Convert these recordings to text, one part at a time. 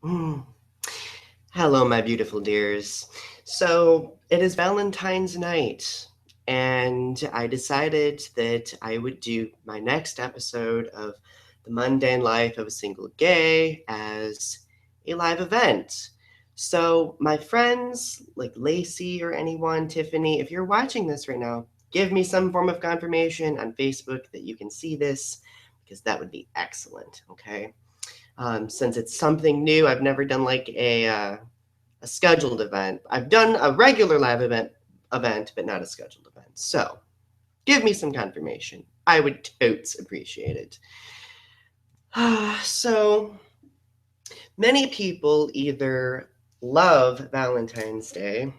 Mm. Hello, my beautiful dears. So, it is Valentine's night, and I decided that I would do my next episode of The Mundane Life of a Single Gay as a live event. So, my friends, like Lacey or anyone, Tiffany, if you're watching this right now, give me some form of confirmation on Facebook that you can see this, because that would be excellent, okay? Since it's something new, I've never done like a scheduled event. I've done a regular live event, but not a scheduled event. So give me some confirmation. I would totes appreciate it. So many people either love Valentine's Day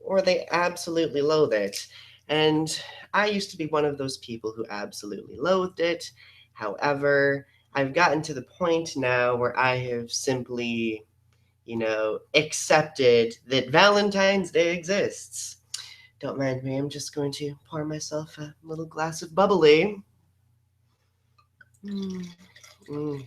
or they absolutely loathe it. And I used to be one of those people who absolutely loathed it. However, I've gotten to the point now where I have simply, accepted that Valentine's Day exists. Don't mind me, I'm just going to pour myself a little glass of bubbly. Mm, mm.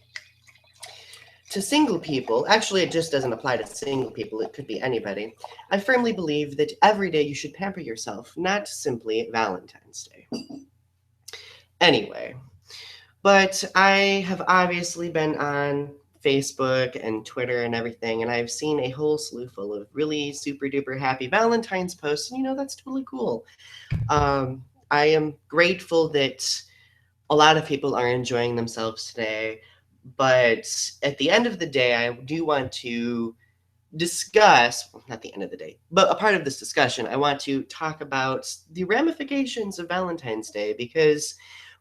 To single people, actually, it just doesn't apply to single people, it could be anybody. I firmly believe that every day you should pamper yourself, not simply Valentine's Day. Anyway, but I have obviously been on Facebook and Twitter and everything, and I've seen a whole slew full of really super duper happy Valentine's posts, and that's totally cool. I am grateful that a lot of people are enjoying themselves today, but at the end of the day, I do want to discuss, well, not the end of the day, but a part of this discussion, I want to talk about the ramifications of Valentine's Day because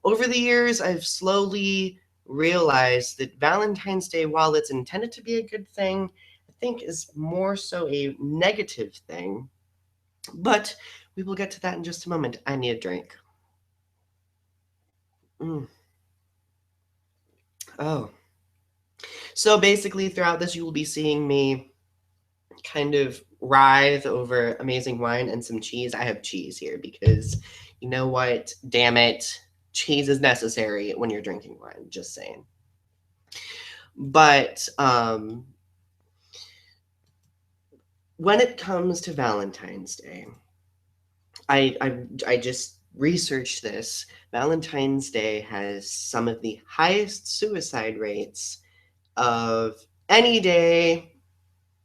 over the years, I've slowly realized that Valentine's Day, while it's intended to be a good thing, I think is more so a negative thing. But we will get to that in just a moment. I need a drink. Mm. Oh. So basically, throughout this, you will be seeing me kind of writhe over amazing wine and some cheese. I have cheese here because you know what? Damn it. Cheese is necessary when you're drinking wine, just saying. But when it comes to Valentine's Day, I just researched this. Valentine's Day has some of the highest suicide rates of any day,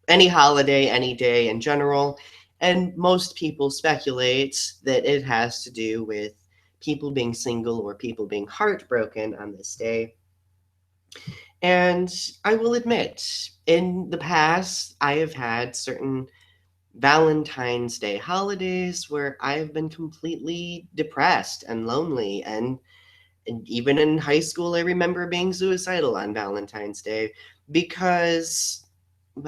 any holiday, any day in general. And most people speculate that it has to do with people being single or people being heartbroken on this day. And I will admit, in the past, I have had certain Valentine's Day holidays where I have been completely depressed and lonely. And even in high school, I remember being suicidal on Valentine's Day because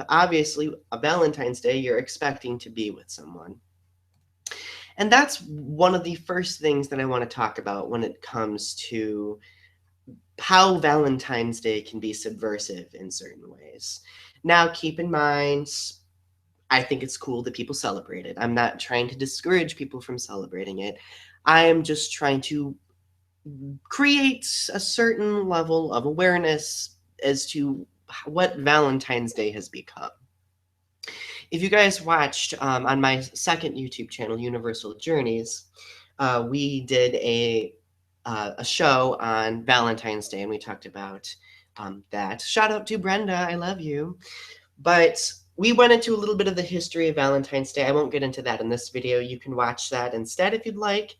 obviously, a Valentine's Day, you're expecting to be with someone. And that's one of the first things that I want to talk about when it comes to how Valentine's Day can be subversive in certain ways. Now, keep in mind, I think it's cool that people celebrate it. I'm not trying to discourage people from celebrating it. I am just trying to create a certain level of awareness as to what Valentine's Day has become. If you guys watched on my second YouTube channel, Universal Journeys, we did a show on Valentine's Day, and we talked about that. Shout out to Brenda, I love you. But we went into a little bit of the history of Valentine's Day. I won't get into that in this video. You can watch that instead if you'd like.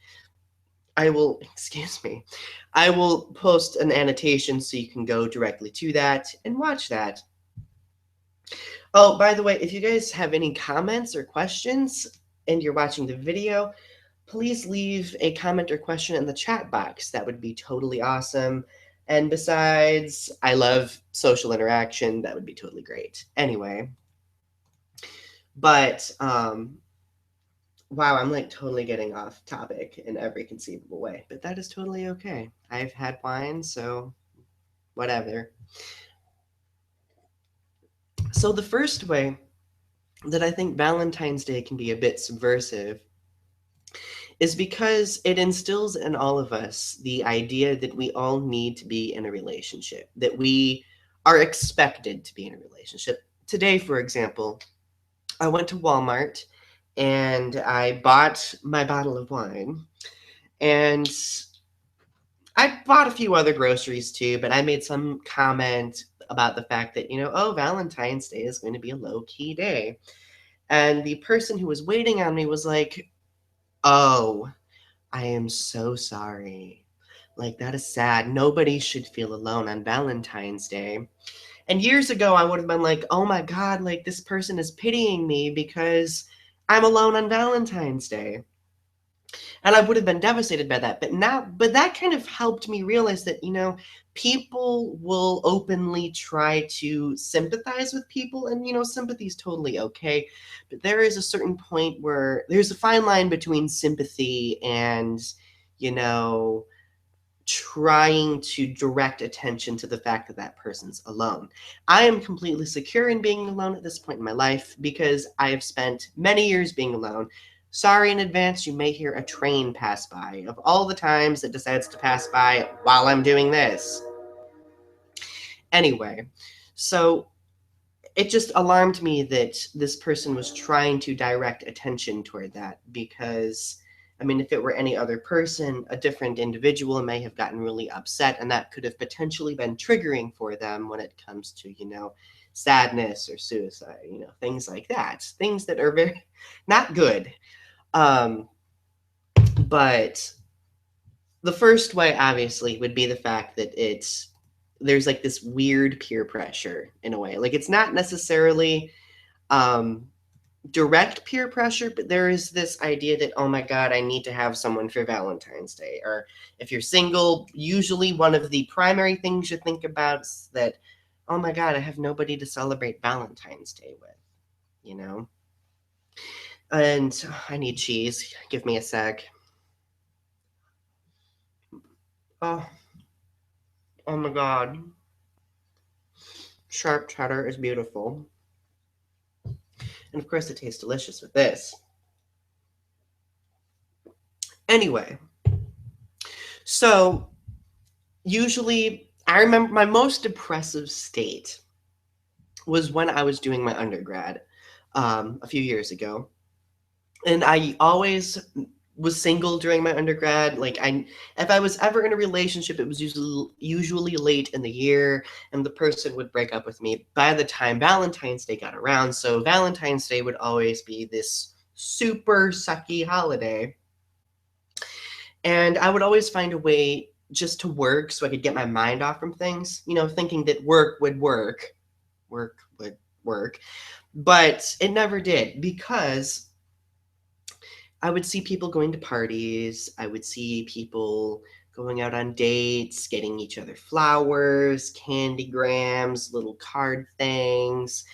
I will, excuse me, I will post an annotation so you can go directly to that and watch that. Oh, by the way, if you guys have any comments or questions and you're watching the video, please leave a comment or question in the chat box. That would be totally awesome. And besides, I love social interaction. That would be totally great. Anyway, but wow, I'm like totally getting off topic in every conceivable way, but that is totally okay. I've had wine, so whatever. So the first way that I think Valentine's Day can be a bit subversive is because it instills in all of us the idea that we all need to be in a relationship, that we are expected to be in a relationship. Today, for example, I went to Walmart and I bought my bottle of wine, and I bought a few other groceries too, but I made some comment about the fact that, oh, Valentine's Day is going to be a low key day. And the person who was waiting on me was like, "Oh, I am so sorry. Like, that is sad. Nobody should feel alone on Valentine's Day." And years ago, I would have been like, "Oh my God, like, this person is pitying me because I'm alone on Valentine's Day." And I would have been devastated by that. But that kind of helped me realize that, people will openly try to sympathize with people, and, sympathy is totally okay. But there is a certain point where there's a fine line between sympathy and, you know, trying to direct attention to the fact that that person's alone. I am completely secure in being alone at this point in my life because I have spent many years being alone. Sorry in advance, you may hear a train pass by of all the times it decides to pass by while I'm doing this. Anyway, so it just alarmed me that this person was trying to direct attention toward that because, I mean, if it were any other person, a different individual may have gotten really upset, and that could have potentially been triggering for them when it comes to, sadness or suicide, things like that. Things that are very not good. But the first way, obviously, would be the fact that there's like this weird peer pressure in a way. Like, it's not necessarily um, direct peer pressure, but there is this idea that, oh my God, I need to have someone for Valentine's Day. Or if you're single, usually one of the primary things you think about is that, oh my God, I have nobody to celebrate Valentine's Day with, you know? And I need cheese. Give me a sec. Oh, oh my God. Sharp cheddar is beautiful. And of course, it tastes delicious with this. Anyway, so usually I remember my most depressive state was when I was doing my undergrad a few years ago. And I always was single during my undergrad. If I was ever in a relationship, it was usually late in the year, and the person would break up with me by the time Valentine's Day got around. So Valentine's Day would always be this super sucky holiday. And I would always find a way just to work so I could get my mind off from things, thinking that work would work. Work would work. But it never did because I would see people going to parties. I would see people going out on dates, getting each other flowers, candygrams, little card things.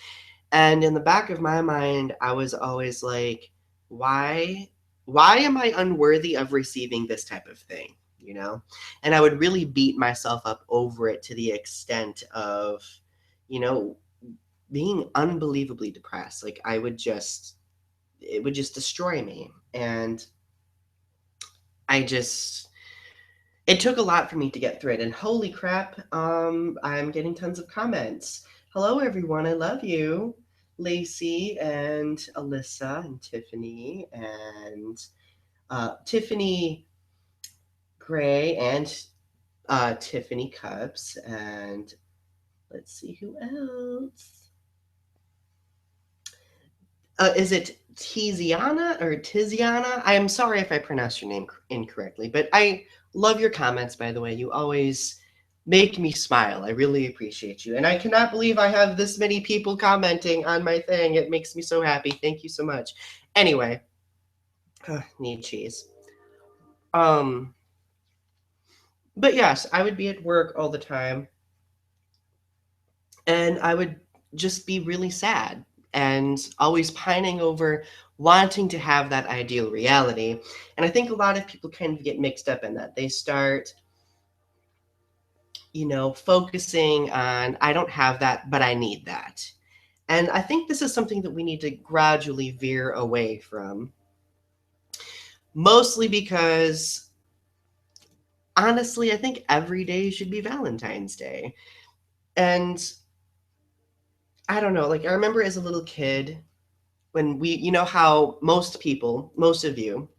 And in the back of my mind, I was always like, why am I unworthy of receiving this type of thing? And I would really beat myself up over it to the extent of, being unbelievably depressed. Like it would just destroy me. And it took a lot for me to get through it. And holy crap, I'm getting tons of comments. Hello, everyone. I love you. Lacey and Alyssa and Tiffany and Tiffany Gray and Tiffany Cups. And let's see who else. Is it Tiziana or Tiziana? I am sorry if I pronounced your name incorrectly, but I love your comments, by the way. You always make me smile. I really appreciate you. And I cannot believe I have this many people commenting on my thing. It makes me so happy. Thank you so much. Anyway, need cheese. But yes, I would be at work all the time, and I would just be really sad and always pining over wanting to have that ideal reality. And I think a lot of people kind of get mixed up in that. They start, focusing on, I don't have that, but I need that. And I think this is something that we need to gradually veer away from. Mostly because, honestly, I think every day should be Valentine's Day. And I don't know, like I remember as a little kid when we, you know how most people, most of you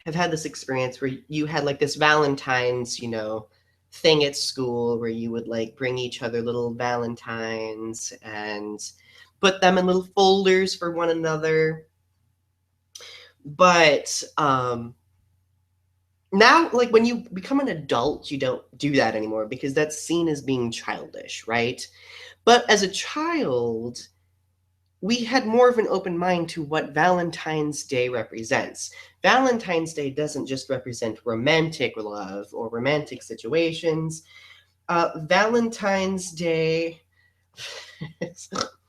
have had this experience where you had like this Valentine's, thing at school where you would like bring each other little Valentines and put them in little folders for one another. But now, like when you become an adult, you don't do that anymore because that's seen as being childish, right? But as a child, we had more of an open mind to what Valentine's Day represents. Valentine's Day doesn't just represent romantic love or romantic situations. Valentine's Day,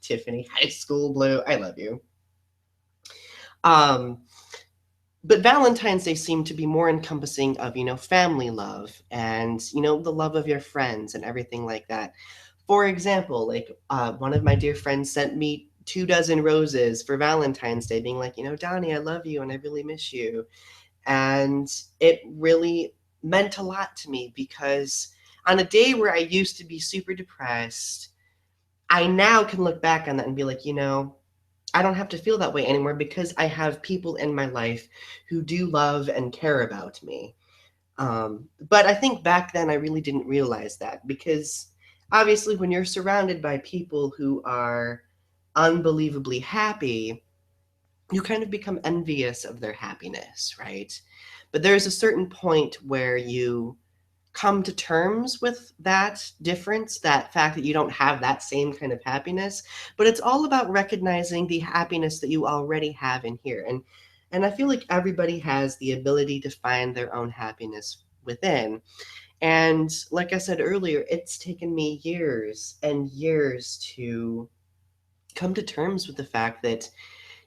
Tiffany, high school blue, I love you. Um, but Valentine's Day seemed to be more encompassing of, family love and, the love of your friends and everything like that. For example, like one of my dear friends sent me 2 dozen roses for Valentine's Day, being like, Donny, I love you and I really miss you. And it really meant a lot to me because on a day where I used to be super depressed, I now can look back on that and be like, I don't have to feel that way anymore because I have people in my life who do love and care about me. But I think back then I really didn't realize that because obviously when you're surrounded by people who are unbelievably happy, you kind of become envious of their happiness, right? But there's a certain point where you come to terms with that difference, that fact that you don't have that same kind of happiness. But it's all about recognizing the happiness that you already have in here. And I feel like everybody has the ability to find their own happiness within. And like I said earlier, it's taken me years and years to come to terms with the fact that,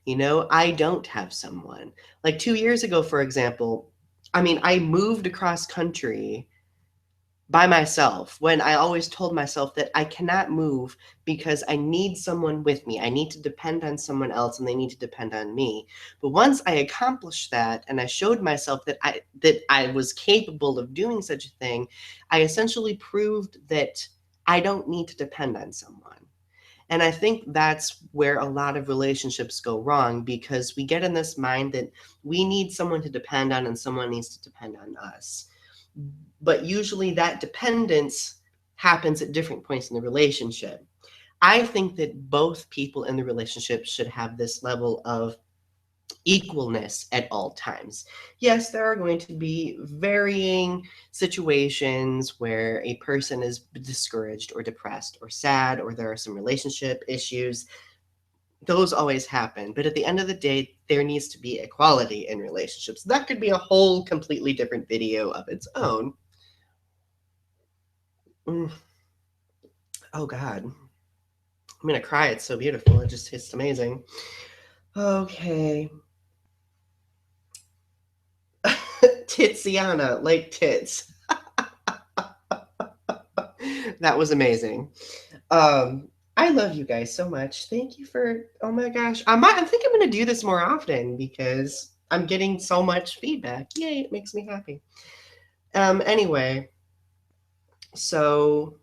I don't have someone. Like 2 years ago, for example, I mean, I moved across country by myself when I always told myself that I cannot move because I need someone with me. I need to depend on someone else and they need to depend on me. But once I accomplished that and I showed myself that I was capable of doing such a thing, I essentially proved that I don't need to depend on someone. And I think that's where a lot of relationships go wrong because we get in this mind that we need someone to depend on and someone needs to depend on us. But usually that dependence happens at different points in the relationship. I think that both people in the relationship should have this level of equalness at all times. Yes, there are going to be varying situations where a person is discouraged or depressed or sad, or there are some relationship issues. Those always happen. But at the end of the day, there needs to be equality in relationships. That could be a whole completely different video of its own. Mm. Oh, God. I'm going to cry. It's so beautiful. It just tastes amazing. Okay. Tiziana, like tits. That was amazing. I love you guys so much. Thank you for, oh my gosh. I think I'm going to do this more often because I'm getting so much feedback. Yay, it makes me happy. Anyway, so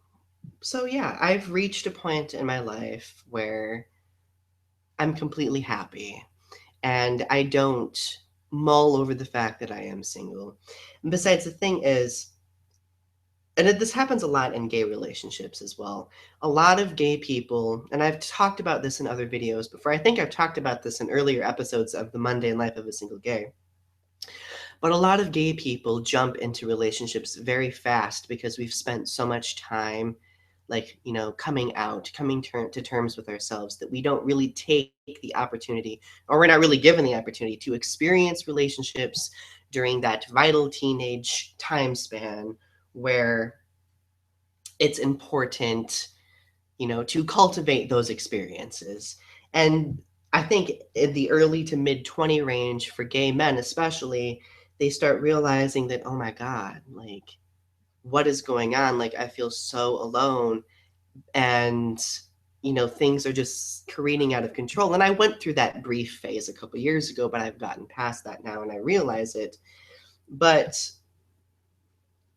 yeah, I've reached a point in my life where I'm completely happy and I don't mull over the fact that I am single. And besides, the thing is, this happens a lot in gay relationships as well. A lot of gay people, and I've talked about this in other videos before. I think I've talked about this in earlier episodes of the Mundane Life of a Single Gay. But a lot of gay people jump into relationships very fast because we've spent so much time, like, coming out, coming to terms with ourselves, that we don't really take the opportunity, or we're not really given the opportunity to experience relationships during that vital teenage time span where it's important, to cultivate those experiences. And I think in the early to mid 20 range for gay men, especially, they start realizing that, oh my God, like, what is going on? Like, I feel so alone. And, things are just careening out of control. And I went through that brief phase a couple years ago, but I've gotten past that now and I realize it. But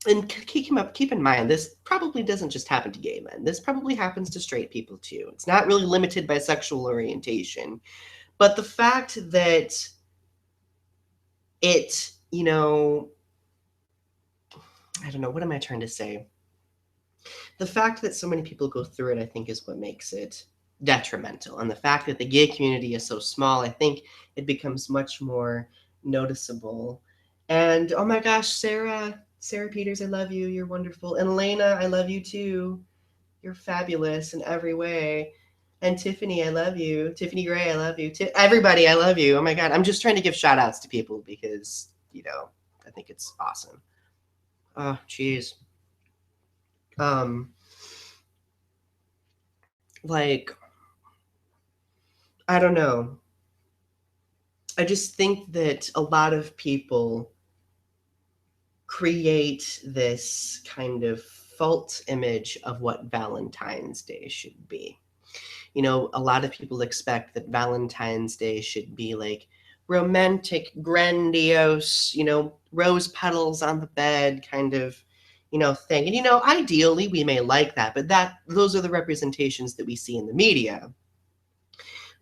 And keep in mind, this probably doesn't just happen to gay men. This probably happens to straight people too. It's not really limited by sexual orientation. But the fact that it, I don't know, what am I trying to say? The fact that so many people go through it, I think, is what makes it detrimental. And the fact that the gay community is so small, I think it becomes much more noticeable. And oh my gosh, Sarah Peters, I love you. You're wonderful. And Elena, I love you too. You're fabulous in every way. And Tiffany, I love you. Tiffany Gray, I love you. Everybody, I love you. Oh my God. I'm just trying to give shout outs to people because, I think it's awesome. Oh, geez. Um, like, I don't know. I just think that a lot of people create this kind of false image of what Valentine's Day should be. A lot of people expect that Valentine's Day should be like romantic, grandiose, rose petals on the bed kind of, thing. And, ideally we may like that, but those are the representations that we see in the media.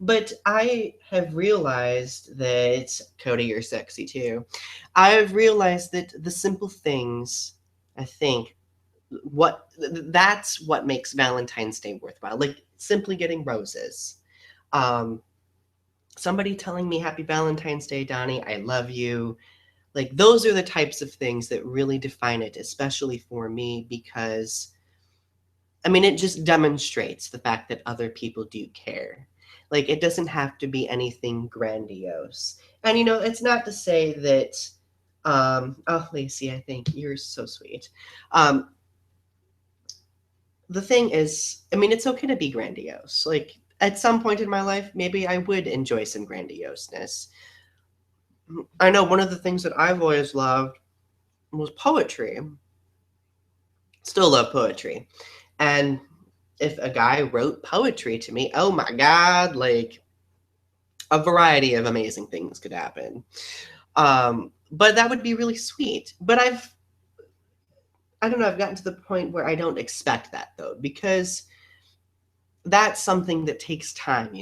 But I have realized that, Cody, you're sexy too. I've realized that the simple things, I think, that's what makes Valentine's Day worthwhile. Like simply getting roses. Um, Somebody telling me Happy Valentine's Day, Donny, I love you. Like those are the types of things that really define it, especially for me, because it just demonstrates the fact that other people do care. Like it doesn't have to be anything grandiose. And it's not to say that oh, Lacey, I think you're so sweet. The thing is, it's okay to be grandiose. Like at some point in my life, maybe I would enjoy some grandioseness. I know one of the things that I've always loved was poetry. Still love poetry. And if a guy wrote poetry to me, oh my God, like a variety of amazing things could happen. But that would be really sweet. But I don't know, I've gotten to the point where I don't expect that though, because that's something that takes time.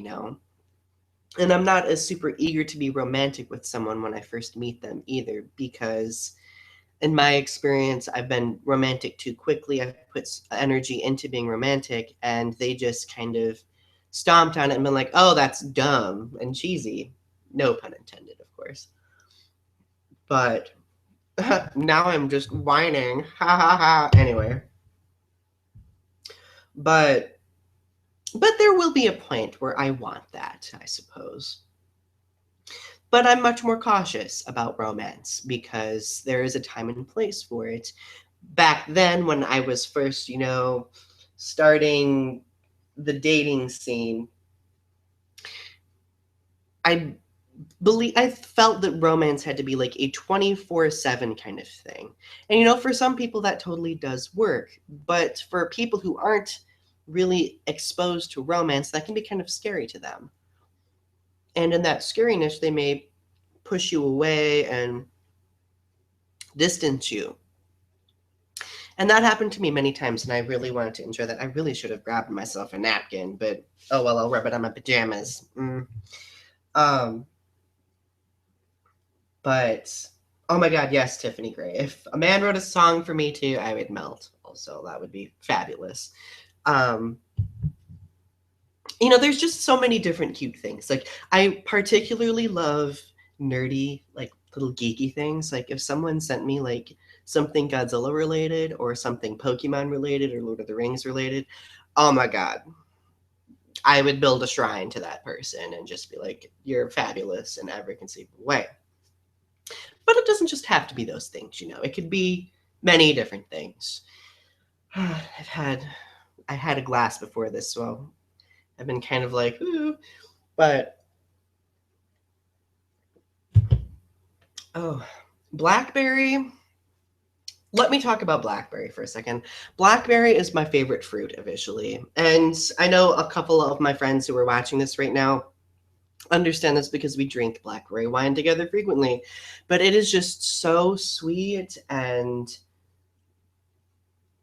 And I'm not as super eager to be romantic with someone when I first meet them either, because in my experience, I've been romantic too quickly. I've put energy into being romantic, and they just kind of stomped on it and been like, oh, that's dumb and cheesy. No pun intended, of course. But now I'm just whining. Ha ha ha. Anyway. But there will be a point where I want that, I suppose. But I'm much more cautious about romance because there is a time and place for it. Back then, when I was first, starting the dating scene, I felt that romance had to be like a 24/7 kind of thing. And for some people that totally does work, but for people who aren't really exposed to romance, that can be kind of scary to them. And in that scariness, they may push you away and distance you. And that happened to me many times, and I really wanted to enjoy that. I really should have grabbed myself a napkin, but oh well, I'll rub it on my pajamas. But oh my God, yes, Tiffany Gray. If a man wrote a song for me too, I would melt. Also, that would be fabulous. There's just so many different cute things. Like I particularly love nerdy, like little geeky things. Like if someone sent me like something Godzilla related or something Pokemon related or Lord of the Rings related, oh my God, I would build a shrine to that person and just be like, you're fabulous in every conceivable way. But it doesn't just have to be those things, it could be many different things. I had a glass before this, so I've been kind of like, ooh, but oh, blackberry. Let me talk about blackberry for a second. Blackberry is my favorite fruit officially. And I know a couple of my friends who are watching this right now understand this because we drink blackberry wine together frequently. But it is just so sweet and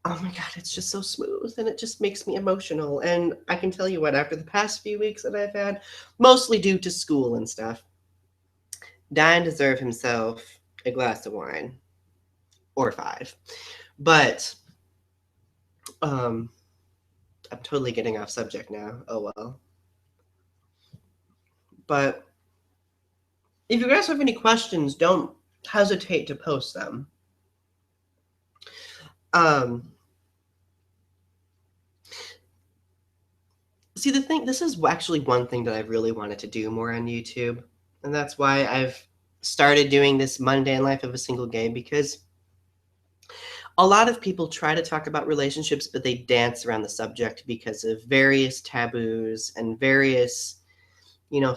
oh my God, it's just so smooth and it just makes me emotional. And I can tell you what, after the past few weeks that I've had, mostly due to school and stuff, Don deserved himself a glass of wine or five. But um, I'm totally getting off subject now. Oh well. But if you guys have any questions, don't hesitate to post them. Um, See, this is actually one thing that I've really wanted to do more on YouTube. And that's why I've started doing this Mundane Life of a Single Gay, because a lot of people try to talk about relationships, but they dance around the subject because of various taboos and various,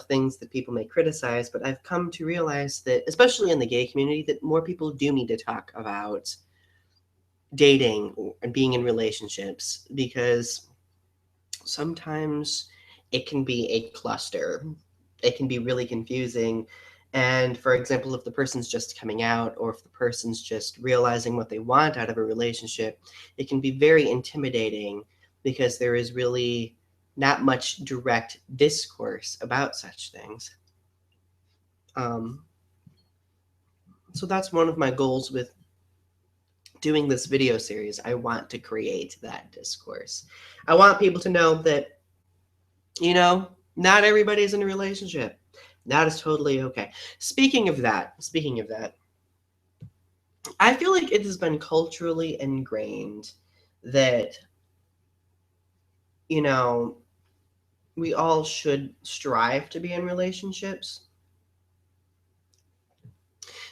things that people may criticize. But I've come to realize that, especially in the gay community, that more people do need to talk about dating and being in relationships, because sometimes it can be a cluster. It can be really confusing. And for example, if the person's just coming out, or if the person's just realizing what they want out of a relationship, it can be very intimidating because there is really not much direct discourse about such things. Um, so that's one of my goals with doing this video series. I want to create that discourse. I want people to know that, not everybody's in a relationship. That is totally okay. Speaking of that, I feel like it has been culturally ingrained that, we all should strive to be in relationships,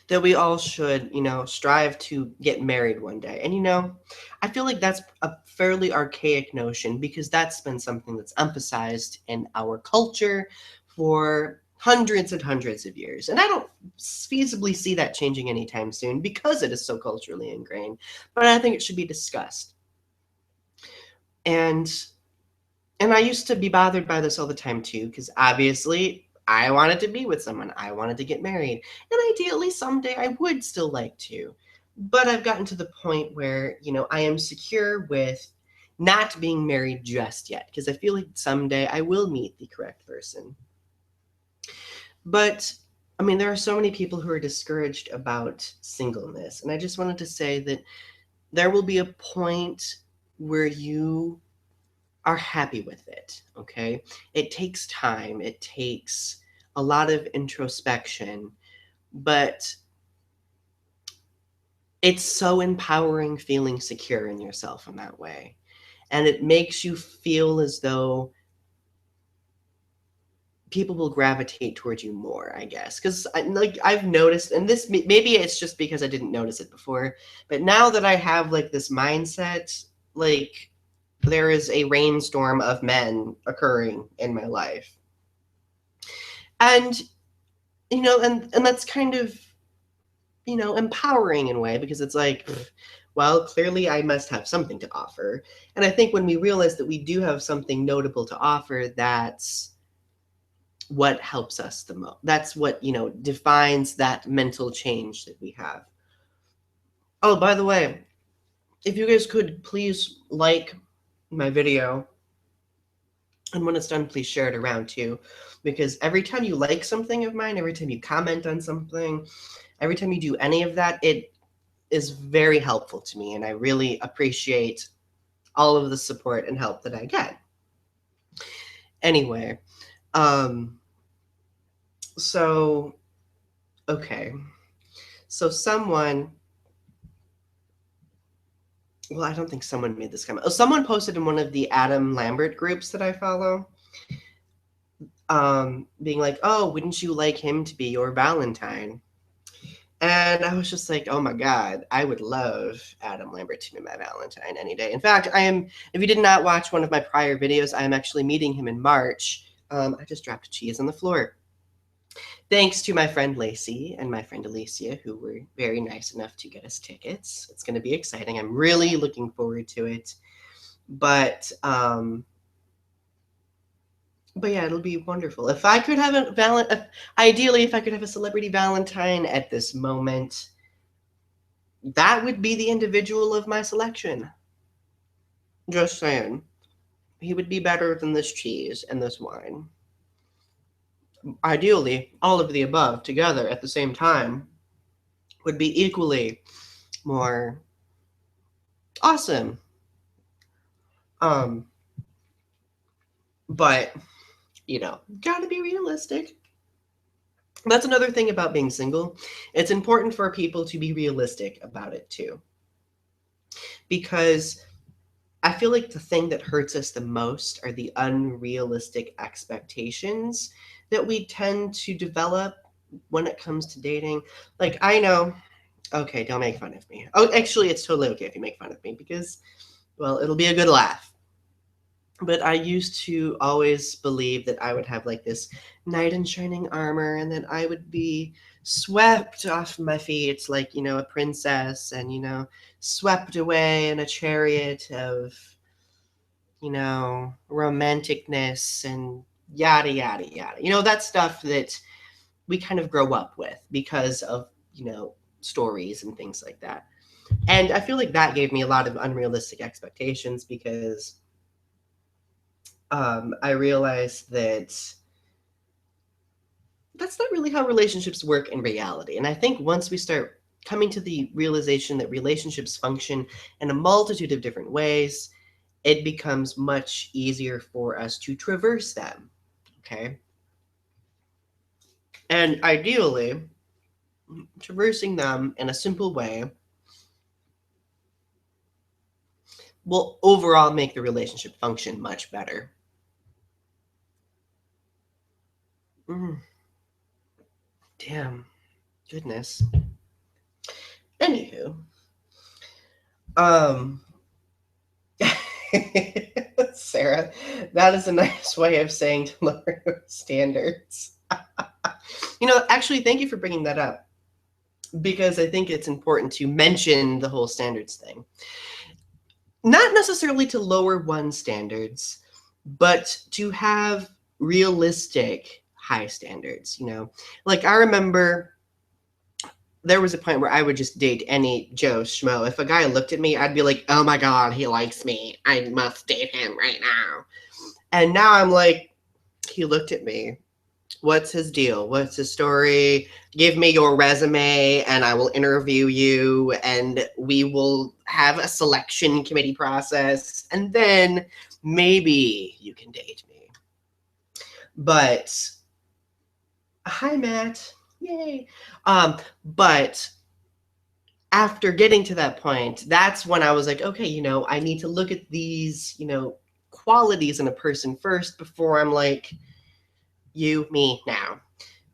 that we all should, strive to get married one day. And, I feel like that's a fairly archaic notion, because that's been something that's emphasized in our culture for hundreds and hundreds of years. And I don't feasibly see that changing anytime soon, because it is so culturally ingrained. But I think it should be discussed. And I used to be bothered by this all the time too, because obviously I wanted to be with someone. I wanted to get married. And ideally, someday I would still like to. But I've gotten to the point where, I am secure with not being married just yet, because I feel like someday I will meet the correct person. But I mean, there are so many people who are discouraged about singleness. And I just wanted to say that there will be a point where you are happy with it, okay? It takes time, it takes a lot of introspection, but it's so empowering feeling secure in yourself in that way. And it makes you feel as though people will gravitate towards you more, I guess. Because I've noticed, and this maybe it's just because I didn't notice it before, but now that I have like this mindset, like there is a rainstorm of men occurring in my life. And and that's kind of empowering in a way, because it's like, well, clearly I must have something to offer. And I think when we realize that we do have something notable to offer, that's what helps us the most. That's what defines that mental change that we have. Oh, by the way, if you guys could please like my video, and when it's done, please share it around too, because every time you like something of mine, every time you comment on something, every time you do any of that, it is very helpful to me, and I really appreciate all of the support and help that I get. Anyway, so okay, so someone, well, I don't think someone made this comment. Oh, someone posted in one of the Adam Lambert groups that I follow, being like, "Oh, wouldn't you like him to be your Valentine?" And I was just like, oh my God, I would love Adam Lambert to be my Valentine any day. In fact, if you did not watch one of my prior videos, I am actually meeting him in March. I just dropped cheese on the floor. Thanks to my friend Lacey and my friend Alicia, who were very nice enough to get us tickets. It's going to be exciting. I'm really looking forward to it. But yeah, it'll be wonderful. If I could have ideally, if I could have a celebrity Valentine at this moment, that would be the individual of my selection. Just saying. He would be better than this cheese and this wine. Ideally, all of the above together at the same time would be equally more awesome. Um, but gotta be realistic. That's another thing about being single. It's important for people to be realistic about it too. Because I feel like the thing that hurts us the most are the unrealistic expectations that we tend to develop when it comes to dating. Like, I know, okay, don't make fun of me. Oh, actually, it's totally okay if you make fun of me because, well, it'll be a good laugh. But I used to always believe that I would have like this knight in shining armor and that I would be swept off my feet like, a princess and, swept away in a chariot of, romanticness and yada, yada, yada. That stuff that we kind of grow up with because of, stories and things like that. And I feel like that gave me a lot of unrealistic expectations because I realized that that's not really how relationships work in reality. And I think once we start coming to the realization that relationships function in a multitude of different ways, it becomes much easier for us to traverse them. Okay. And ideally, traversing them in a simple way will overall make the relationship function much better. Mm, damn. Goodness. Anywho, um, Sarah, that is a nice way of saying to lower your standards. Actually, thank you for bringing that up because I think it's important to mention the whole standards thing. Not necessarily to lower one's standards, but to have realistic high standards. Like I remember there was a point where I would just date any Joe Schmo. If a guy looked at me, I'd be like, oh my God, he likes me. I must date him right now. And now I'm like, he looked at me. What's his deal? What's his story? Give me your resume and I will interview you and we will have a selection committee process and then maybe you can date me. But hi, Matt. Yay. But after getting to that point, that's when I was like, okay, I need to look at these, qualities in a person first before I'm like, you, me, now.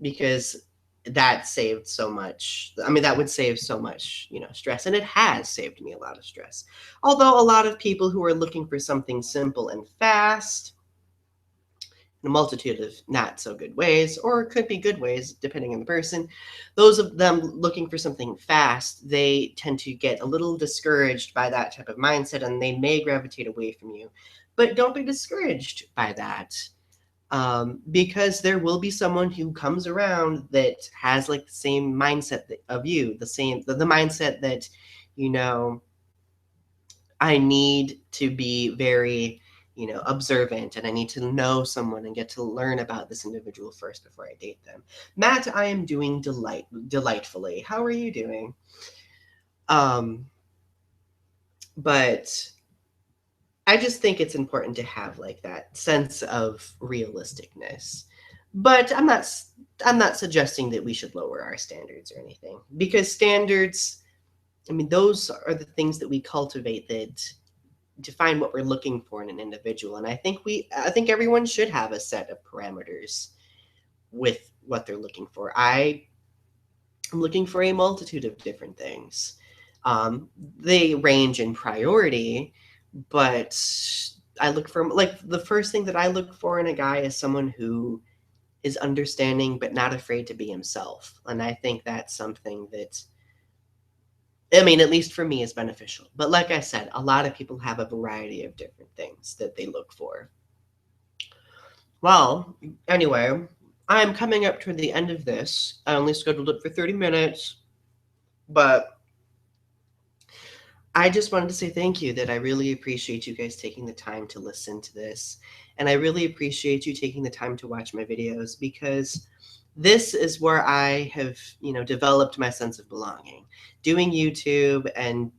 Because that saved so much. I mean, that would save so much, stress. And it has saved me a lot of stress. Although a lot of people who are looking for something simple and fast, in a multitude of not so good ways, or could be good ways, depending on the person. Those of them looking for something fast, they tend to get a little discouraged by that type of mindset and they may gravitate away from you. But don't be discouraged by that. Because there will be someone who comes around that has like the same mindset of you, the mindset that, I need to be very, observant and I need to know someone and get to learn about this individual first before I date them. Matt, I am doing delightfully. How are you doing? But I just think it's important to have like that sense of realisticness. But I'm not suggesting that we should lower our standards or anything because standards, I mean, those are the things that we cultivate that define what we're looking for in an individual. And I think everyone should have a set of parameters with what they're looking for. I am looking for a multitude of different things. They range in priority, but I look for like the first thing that I look for in a guy is someone who is understanding but not afraid to be himself. And I think that's something that, I mean, at least for me, is beneficial. But like I said, a lot of people have a variety of different things that they look for. Well, anyway, I'm coming up toward the end of this. I only scheduled it for 30 minutes, but I just wanted to say thank you, that I really appreciate you guys taking the time to listen to this. And I really appreciate you taking the time to watch my videos, because this is where I have, developed my sense of belonging. Doing YouTube and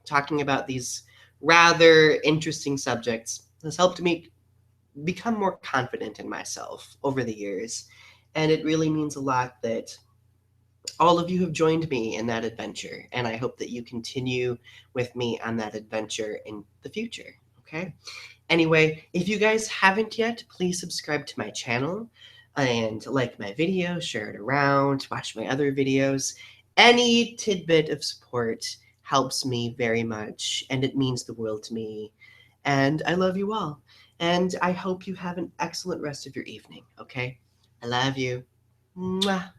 talking about these rather interesting subjects has helped me become more confident in myself over the years. And it really means a lot that all of you have joined me in that adventure, and I hope that you continue with me on that adventure in the future. Okay? Anyway, if you guys haven't yet, please subscribe to my channel and like my video, share it around, watch my other videos. Any tidbit of support helps me very much, and it means the world to me. And I love you all. And I hope you have an excellent rest of your evening, okay? I love you. Mwah.